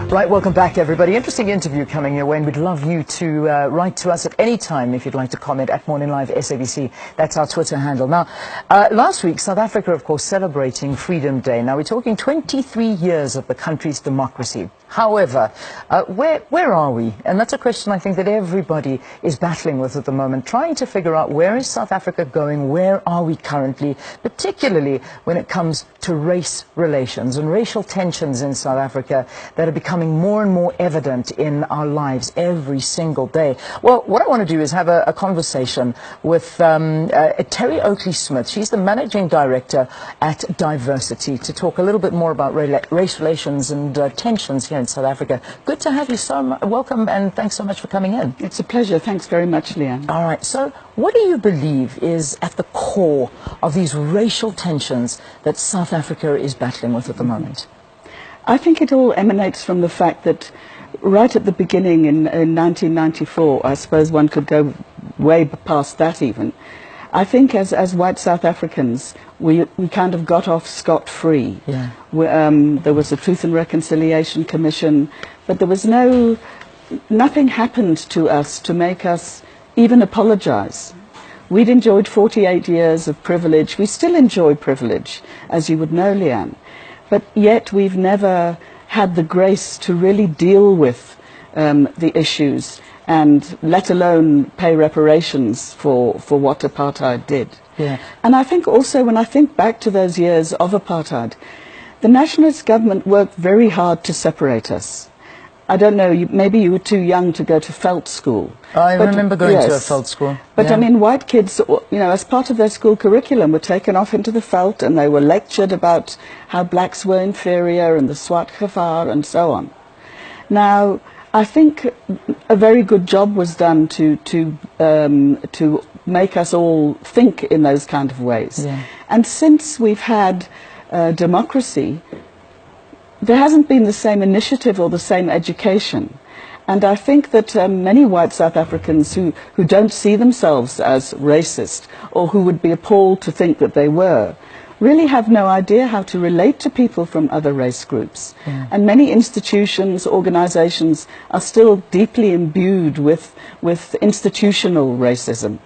Right, welcome back everybody. Interesting interview coming your way, and we'd love you to write to us at any time if you'd like to comment at Morning Live SABC. That's our Twitter handle. Now, last week, South Africa, of course, celebrating Freedom Day. Now, we're talking 23 years of the country's democracy. However, where are we? And that's a question I think that everybody is battling with at the moment, trying to figure out where is South Africa going, where are we currently, particularly when it comes to race relations and racial tensions in South Africa that are becoming more and more evident in our lives every single day. Well, what I want to do is have a conversation with Terry Oakley-Smith. She's the Managing Director at Diversity, to talk a little bit more about race relations and tensions here in South Africa. Good to have you. Welcome, and thanks so much for coming in. It's a pleasure. Thanks very much, Leanne. All right. So what do you believe is at the core of these racial tensions that South Africa is battling with at the moment? I think it all emanates from the fact that right at the beginning in 1994, I suppose one could go way past that even, I think as white South Africans, we kind of got off scot-free. Yeah. There was a Truth and Reconciliation Commission, but there was nothing happened to us to make us even apologize. We'd enjoyed 48 years of privilege. We still enjoy privilege, as you would know, Leanne. But yet we've never had the grace to really deal with the issues, and let alone pay reparations for what apartheid did. Yeah. And I think also, when I think back to those years of apartheid, the nationalist government worked very hard to separate us. I don't know, maybe you were too young to go to Felt School. I remember going to a Felt School. But yeah. I mean, white kids, you know, as part of their school curriculum, were taken off into the Felt, and they were lectured about how blacks were inferior and the Swart Gevaar and so on. Now, I think a very good job was done to make us all think in those kind of ways. Yeah. And since we've had democracy, there hasn't been the same initiative or the same education. And I think that many white South Africans who don't see themselves as racist, or who would be appalled to think that they were, really have no idea how to relate to people from other race groups. Yeah. And many institutions, organizations are still deeply imbued with institutional racism.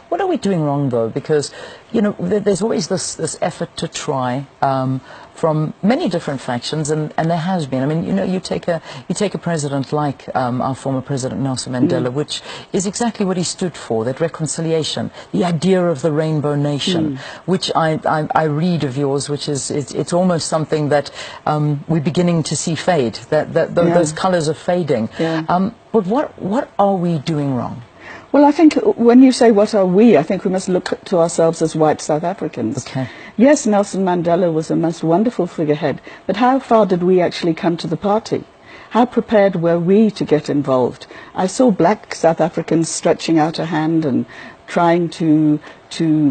What are we doing wrong, though? Because, you know, there's always this effort to try from many different factions, and there has been. I mean, you know, you take a president like our former president Nelson Mandela, which is exactly what he stood for, that reconciliation, the idea of the rainbow nation, which I read of yours, which is it's almost something that we're beginning to see fade, those colors are fading. Yeah. But what are we doing wrong? Well, I think when you say what are we, I think we must look to ourselves as white South Africans. Okay. Yes, Nelson Mandela was a most wonderful figurehead, but how far did we actually come to the party? How prepared were we to get involved? I saw black South Africans stretching out a hand and trying to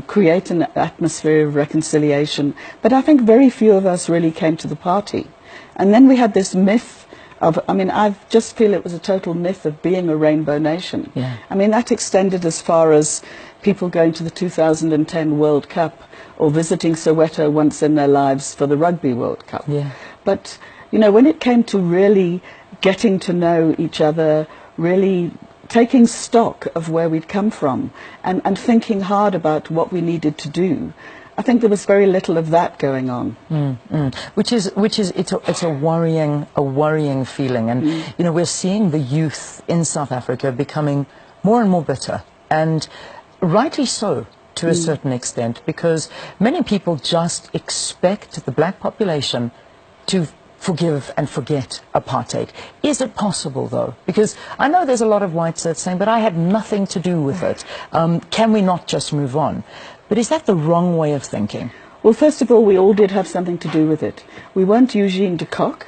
create an atmosphere of reconciliation, but I think very few of us really came to the party. And then we had this myth of, I mean, I just feel it was a total myth of being a rainbow nation. Yeah. I mean, that extended as far as people going to the 2010 World Cup or visiting Soweto once in their lives for the Rugby World Cup. Yeah. But, you know, when it came to really getting to know each other, really taking stock of where we'd come from, and thinking hard about what we needed to do, I think there was very little of that going on. Which is it's a worrying feeling, and you know, we're seeing the youth in South Africa becoming more and more bitter, and rightly so to a certain extent, because many people just expect the black population to forgive and forget apartheid. Is it possible, though? Because I know there's a lot of whites that are saying, but I had nothing to do with it. Can we not just move on? But is that the wrong way of thinking? Well, first of all, we all did have something to do with it. We weren't Eugene de Kock,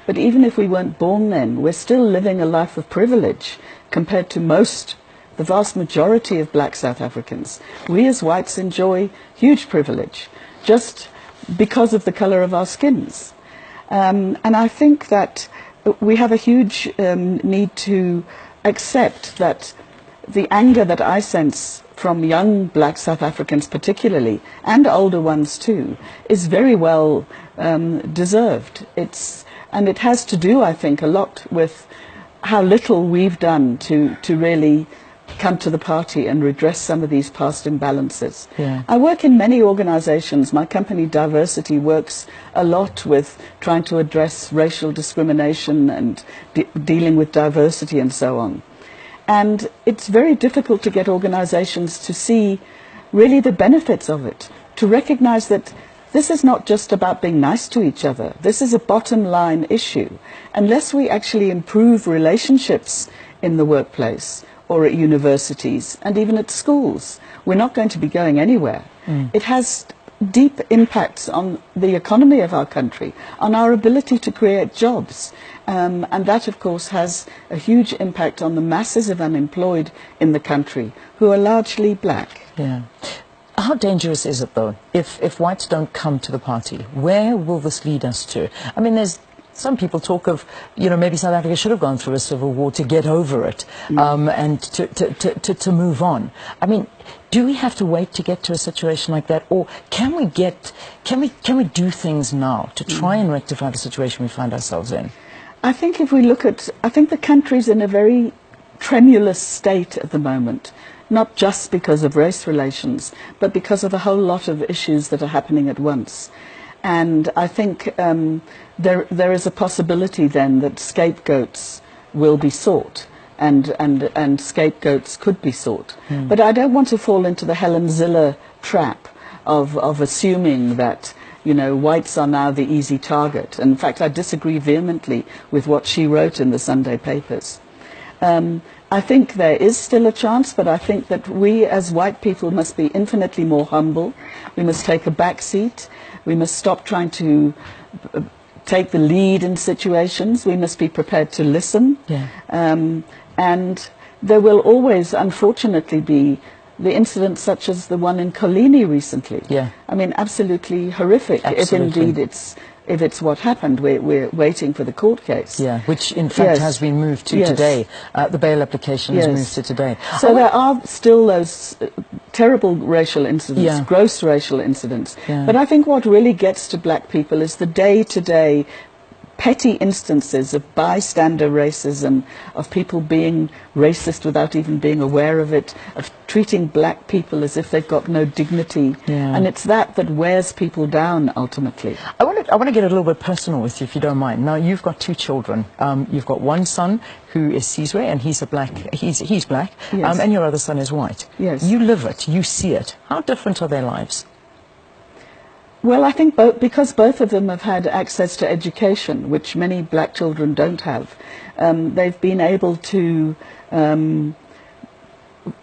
but even if we weren't born then, we're still living a life of privilege compared to the vast majority of black South Africans. We as whites enjoy huge privilege just because of the color of our skins. And I think that we have a huge need to accept that the anger that I sense from young black South Africans particularly, and older ones too, is very well deserved. It's And it has to do, I think, a lot with how little we've done to really come to the party and redress some of these past imbalances. Yeah. I work in many organizations. My company, Diversity, works a lot with trying to address racial discrimination and dealing with diversity and so on. And it's very difficult to get organizations to see really the benefits of it, to recognize that this is not just about being nice to each other. This is a bottom line issue. Unless we actually improve relationships in the workplace or at universities and even at schools, we're not going to be going anywhere. It has deep impacts on the economy of our country, on our ability to create jobs. And that, of course, has a huge impact on the masses of unemployed in the country who are largely black. Yeah. How dangerous is it, though, if whites don't come to the party? Where will this lead us to? I mean, there's some people talk of, you know, maybe South Africa should have gone through a civil war to get over it, and to move on. I mean, do we have to wait to get to a situation like that, or can we do things now to try and rectify the situation we find ourselves in? I think if we look at, I think the country's in a very tremulous state at the moment, not just because of race relations, but because of a whole lot of issues that are happening at once. And I think there is a possibility then that scapegoats will be sought, and scapegoats could be sought. But I don't want to fall into the Helen Ziller trap of assuming that, you know, whites are now the easy target. And in fact, I disagree vehemently with what she wrote in the Sunday papers. I think there is still a chance, but I think that we as white people must be infinitely more humble. We must take a back seat. We must stop trying to take the lead in situations. We must be prepared to listen. Yeah. And there will always, unfortunately, be the incidents such as the one in Colini recently. Yeah. I mean, absolutely horrific. Absolutely. If indeed it's what happened. We're waiting for the court case. Yeah, which in fact has been moved to today. The bail application is moved to today. So there are still those terrible racial incidents, gross racial incidents. But I think what really gets to black people is the day-to-day petty instances of bystander racism, of people being racist without even being aware of it, of treating black people as if they've got no dignity. And it's that wears people down ultimately. I want to get a little bit personal with you, if you don't mind. Now, you've got two children. You've got one son who is Sizwe, and he's black, and your other son is white. Yes. You live it, you see it. How different are their lives? Well, I think because both of them have had access to education, which many black children don't have, they've been able to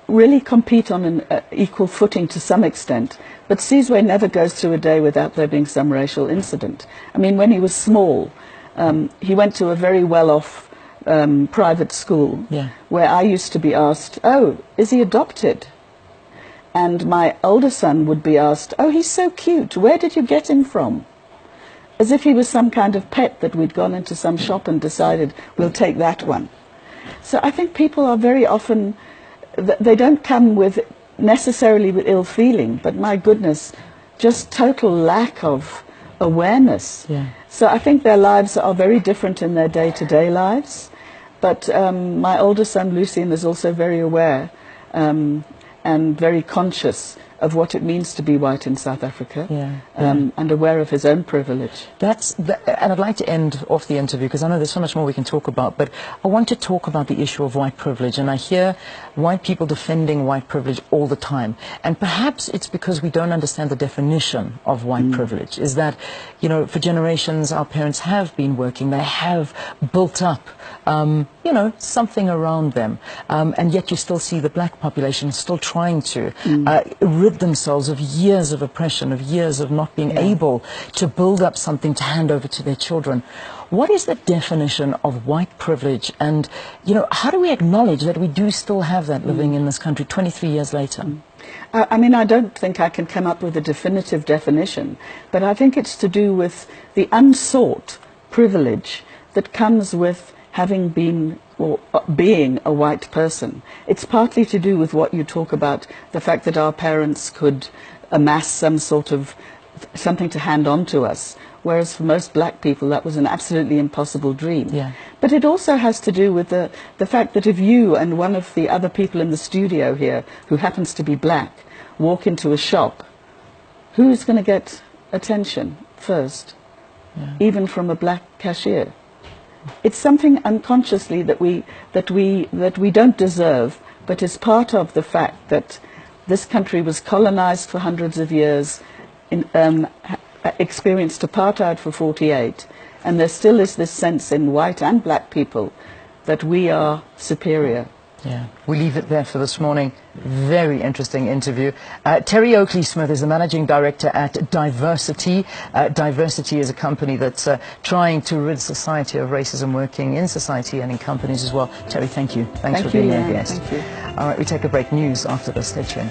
really compete on an equal footing to some extent. But Sizwe never goes through a day without there being some racial incident. I mean, when he was small, he went to a very well-off private school where I used to be asked, "Oh, is he adopted?" And my older son would be asked, "Oh, he's so cute, where did you get him from?" As if he was some kind of pet that we'd gone into some shop and decided, we'll take that one. So I think people are very often, they don't come with necessarily with ill feeling, but my goodness, just total lack of awareness. So I think their lives are very different in their day-to-day lives. But my older son, Lucien, is also very aware and very conscious of what it means to be white in South Africa, and aware of his own privilege. And I'd like to end off the interview, because I know there's so much more we can talk about, but I want to talk about the issue of white privilege, and I hear white people defending white privilege all the time, and perhaps it's because we don't understand the definition of white privilege. Is that, you know, for generations our parents have been working, they have built up you know, something around them, and yet you still see the black population still trying to rid themselves of years of oppression, of years of not being able to build up something to hand over to their children. What is the definition of white privilege, and, you know, how do we acknowledge that we do still have that living in this country 23 years later? I mean, I don't think I can come up with a definitive definition, but I think it's to do with the unsought privilege that comes with having been or being a white person. It's partly to do with what you talk about, the fact that our parents could amass some sort of something to hand on to us, whereas for most black people that was an absolutely impossible dream. Yeah. But it also has to do with the fact that if you and one of the other people in the studio here, who happens to be black, walk into a shop, who's going to get attention first? Yeah. Even from a black cashier. It's something unconsciously that we don't deserve, but is part of the fact that this country was colonized for hundreds of years, experienced apartheid for 48, and there still is this sense in white and black people that we are superior. Yeah, we leave it there for this morning. Very interesting interview. Terry Oakley-Smith is the Managing Director at Diversity. Diversity is a company that's trying to rid society of racism, working in society and in companies as well. Terry, thank you. Thanks for being our guest. Thank you. All right, we take a break. News after this. Stay tuned.